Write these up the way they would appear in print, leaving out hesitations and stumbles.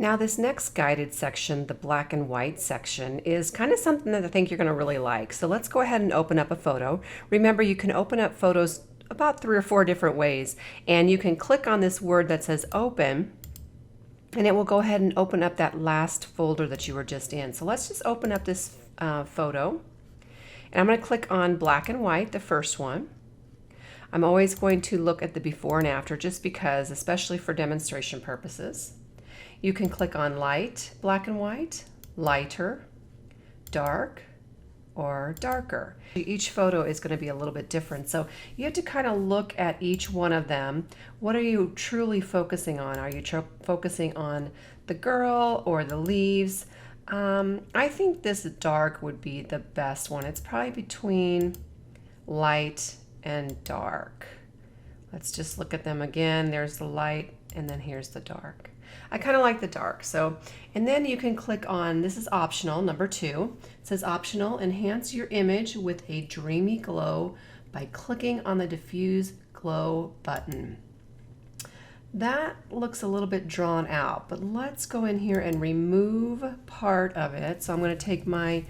Now this next guided section, the black and white section, is kind of something that I think you're going to really like. So let's go ahead and open up a photo. Remember, you can open up photos about 3 or 4 different ways, and you can click on this word that says open, and it will go ahead and open up that last folder that you were just in. So let's just open up this photo, and I'm going to click on black and white, the first one. I'm always going to look at the before and after just because, especially for demonstration purposes. You can click on light, black and white, lighter, dark, or darker. Each photo is going to be a little bit different, so you have to kind of look at each one of them. What are you truly focusing on? Are you focusing on the girl or the leaves? I think this dark would be the best one. It's probably between light and dark. Let's just look at them again. There's the light, and then here's the dark. I kind of like the dark. So, and then you can click on, this is optional, number 2. It says optional, enhance your image with a dreamy glow by clicking on the diffuse glow button. That looks a little bit drawn out, but let's go in here and remove part of it. So I'm going to take my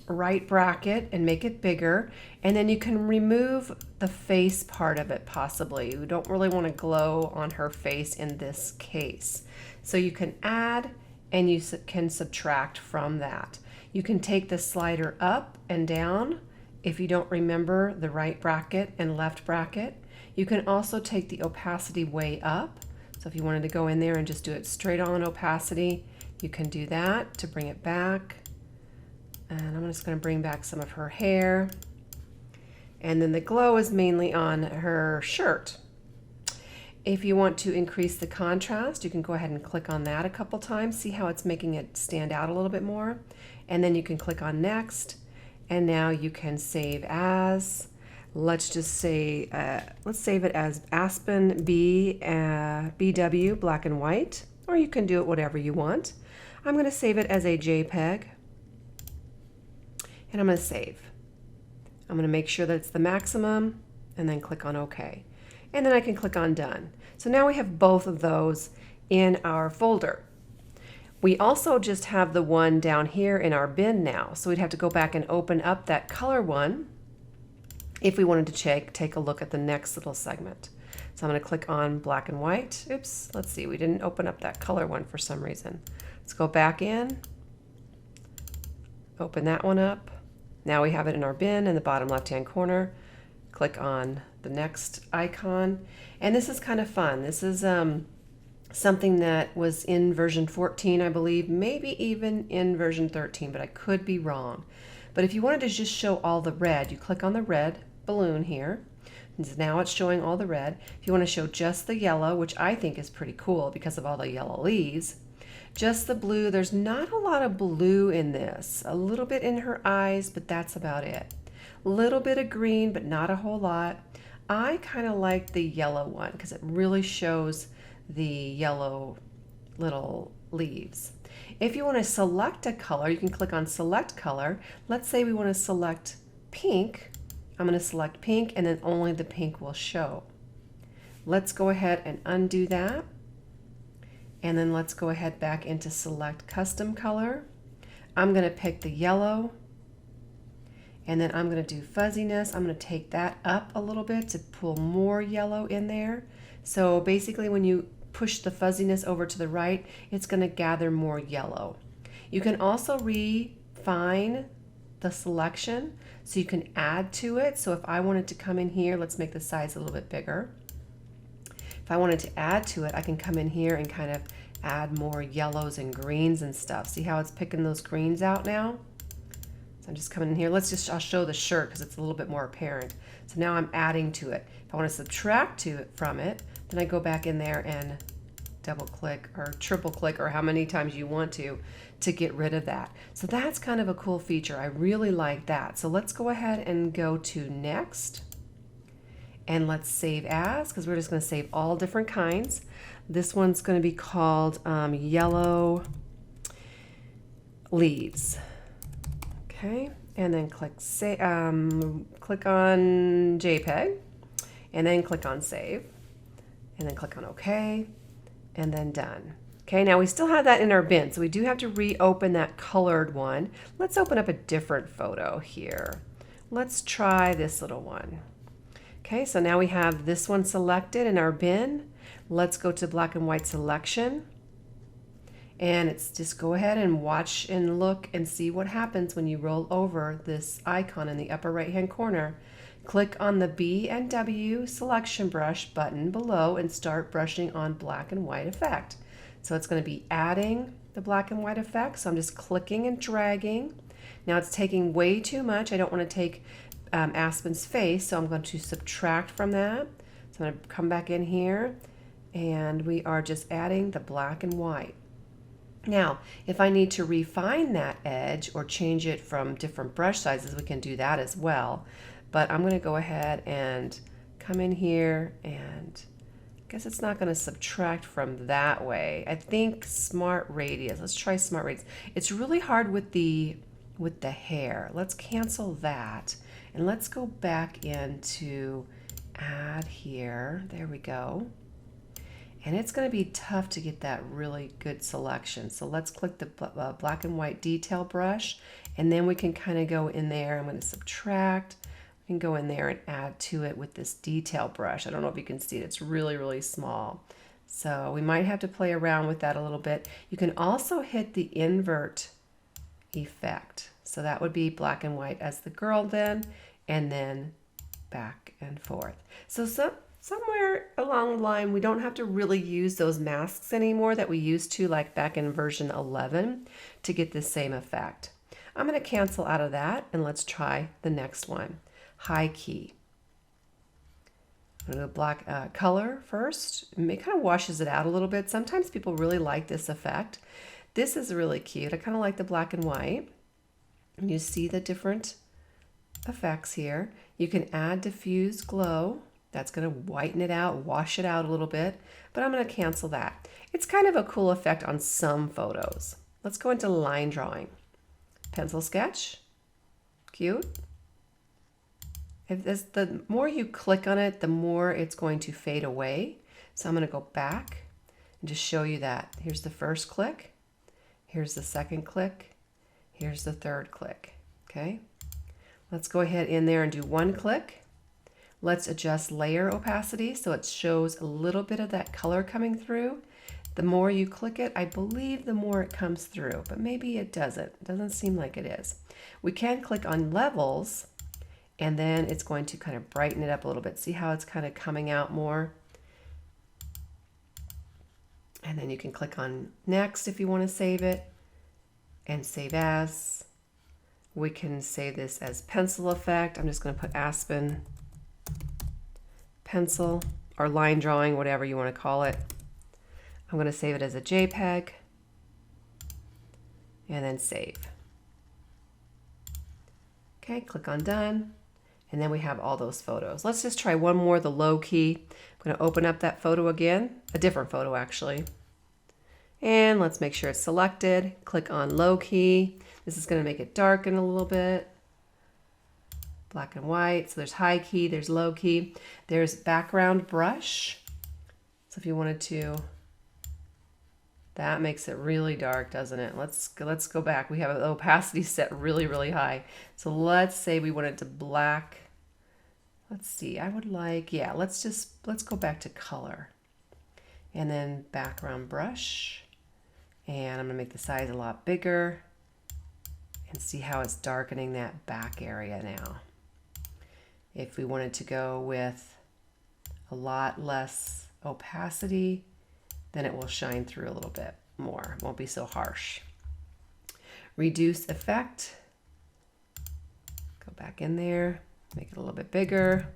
right bracket and make it bigger, and then you can remove the face part of it possibly. You don't really want to glow on her face in this case. So you can add and you can subtract from that. You can take the slider up and down if you don't remember the right bracket and left bracket. You can also take the opacity way up. So if you wanted to go in there and just do it straight on opacity, you can do that to bring it back. And I'm just going to bring back some of her hair. And then the glow is mainly on her shirt. If you want to increase the contrast, you can go ahead and click on that a couple times. See how it's making it stand out a little bit more. And then you can click on next. And now you can save as. Let's just say, let's save it as Aspen BW black and white. Or you can do it whatever you want. I'm going to save it as a JPEG. And I'm going to save. I'm going to make sure that it's the maximum and then click on OK. And then I can click on done. So now we have both of those in our folder. We also just have the one down here in our bin now. So we'd have to go back and open up that color one if we wanted to take a look at the next little segment. So I'm going to click on black and white. Oops, let's see, we didn't open up that color one for some reason. Let's go back in, open that one up. Now we have it in our bin in the bottom left-hand corner. Click on the next icon. And this is kind of fun. This is something that was in version 14, I believe, maybe even in version 13, but I could be wrong. But if you wanted to just show all the red, you click on the red balloon here. And now it's showing all the red. If you want to show just the yellow, which I think is pretty cool because of all the yellow leaves, just the blue, there's not a lot of blue in this. A little bit in her eyes, but that's about it. A little bit of green, but not a whole lot. I kind of like the yellow one because it really shows the yellow little leaves. If you want to select a color, you can click on select color. Let's say we want to select pink. I'm going to select pink and then only the pink will show. Let's go ahead and undo that. And then let's go ahead back into select custom color. I'm going to pick the yellow. And then I'm going to do fuzziness. I'm going to take that up a little bit to pull more yellow in there. So basically when you push the fuzziness over to the right, it's going to gather more yellow. You can also refine the selection so you can add to it. So if I wanted to come in here, let's make the size a little bit bigger. If I wanted to add to it, I can come in here and kind of add more yellows and greens and stuff. See how it's picking those greens out now? So I'm just coming in here. I'll show the shirt because it's a little bit more apparent. So now I'm adding to it. If I want to subtract from it, then I go back in there and double click or triple click or how many times you want to get rid of that. So that's kind of a cool feature. I really like that. So let's go ahead and go to next. And let's save as, because we're just going to save all different kinds. This one's going to be called yellow leaves. Okay, and then click on JPEG. and then click on Save, and then click on OK, and then Done. Okay, now we still have that in our bin, so we do have to reopen that colored one. Let's open up a different photo here. Let's try this little one. Okay, so now we have this one selected in our bin. Let's go to black and white selection. And it's just go ahead and watch and look and see what happens when you roll over this icon in the upper right hand corner. Click on the B and W selection brush button below and start brushing on black and white effect. So it's going to be adding the black and white effect. So I'm just clicking and dragging. Now it's taking way too much. I don't want to take Aspen's face, so I'm going to subtract from that. So I'm going to come back in here and we are just adding the black and white. Now, if I need to refine that edge or change it from different brush sizes, we can do that as well. But I'm going to go ahead and come in here and I guess it's not going to subtract from that way. I think Smart Radius. Let's try Smart Radius. It's really hard with the hair. Let's cancel that and let's go back into add here. There we go. And it's going to be tough to get that really good selection. So let's click the black and white detail brush and then we can kind of go in there. I'm going to subtract. We can go in there and add to it with this detail brush. I don't know if you can see it. It's really, really small. So we might have to play around with that a little bit. You can also hit the invert effect. So that would be black and white as the girl then, and then back and forth. So somewhere along the line, we don't have to really use those masks anymore that we used to, like back in version 11, to get the same effect. I'm going to cancel out of that and let's try the next one. High key. I'm going to go black color first. It kind of washes it out a little bit. Sometimes people really like this effect. This is really cute. I kind of like the black and white. And you see the different effects here. You can add diffuse glow. That's going to whiten it out, wash it out a little bit, but I'm going to cancel that. It's kind of a cool effect on some photos. Let's go into line drawing. Pencil sketch. Cute. The more you click on it, the more it's going to fade away. So I'm going to go back and just show you that. Here's the first click. Here's the second click. Here's the third click. Okay. Let's go ahead in there and do one click. Let's adjust layer opacity so it shows a little bit of that color coming through. The more you click it, I believe the more it comes through, but maybe it doesn't. It doesn't seem like it is. We can click on levels and then it's going to kind of brighten it up a little bit. See how it's kind of coming out more? And then you can click on next if you want to save it and save as. We can save this as pencil effect. I'm just going to put Aspen pencil or line drawing, whatever you want to call it. I'm going to save it as a JPEG and then save. Okay, click on done. And then we have all those photos. Let's just try one more, the low key. I'm going to open up that photo again, a different photo actually. And let's make sure it's selected. Click on low key. This is going to make it darken a little bit. Black and white. So there's high key, there's low key. There's background brush. So if you wanted to, that makes it really dark, doesn't it? Let's go back. We have the opacity set really, really high. So let's say we wanted to black. Let's see, I would like, yeah, let's go back to color. And then background brush. And I'm gonna make the size a lot bigger and see how it's darkening that back area now. If we wanted to go with a lot less opacity, then it will shine through a little bit more. It won't be so harsh. Reduce effect. Go back in there, make it a little bit bigger.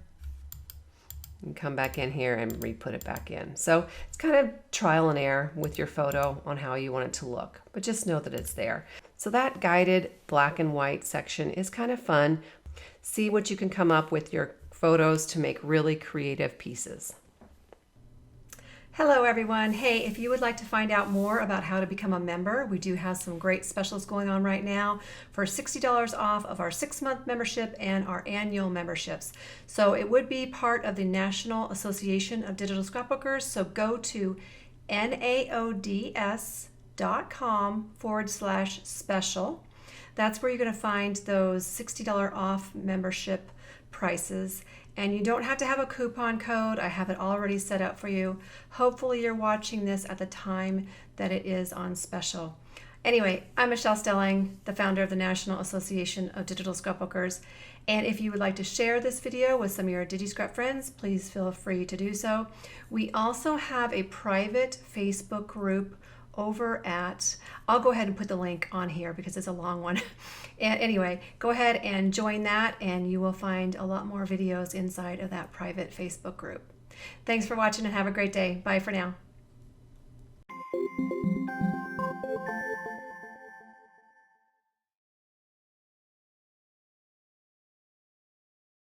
And come back in here and re-put it back in. So it's kind of trial and error with your photo on how you want it to look, but just know that it's there. So that guided black and white section is kind of fun. See what you can come up with your photos to make really creative pieces. Hello everyone. Hey, if you would like to find out more about how to become a member, we do have some great specials going on right now for $60 off of our 6-month membership and our annual memberships. So it would be part of the National Association of Digital Scrapbookers. So go to naods.com/special. That's where you're going to find those $60 off membership prices. And you don't have to have a coupon code. I have it already set up for you. Hopefully you're watching this at the time that it is on special. Anyway, I'm Michelle Stelling, the founder of the National Association of Digital Scrapbookers. And if you would like to share this video with some of your DigiScrap friends, please feel free to do so. We also have a private Facebook group over at, I'll go ahead and put the link on here because it's a long one. And anyway, go ahead and join that and you will find a lot more videos inside of that private Facebook group. Thanks for watching and have a great day. Bye for now.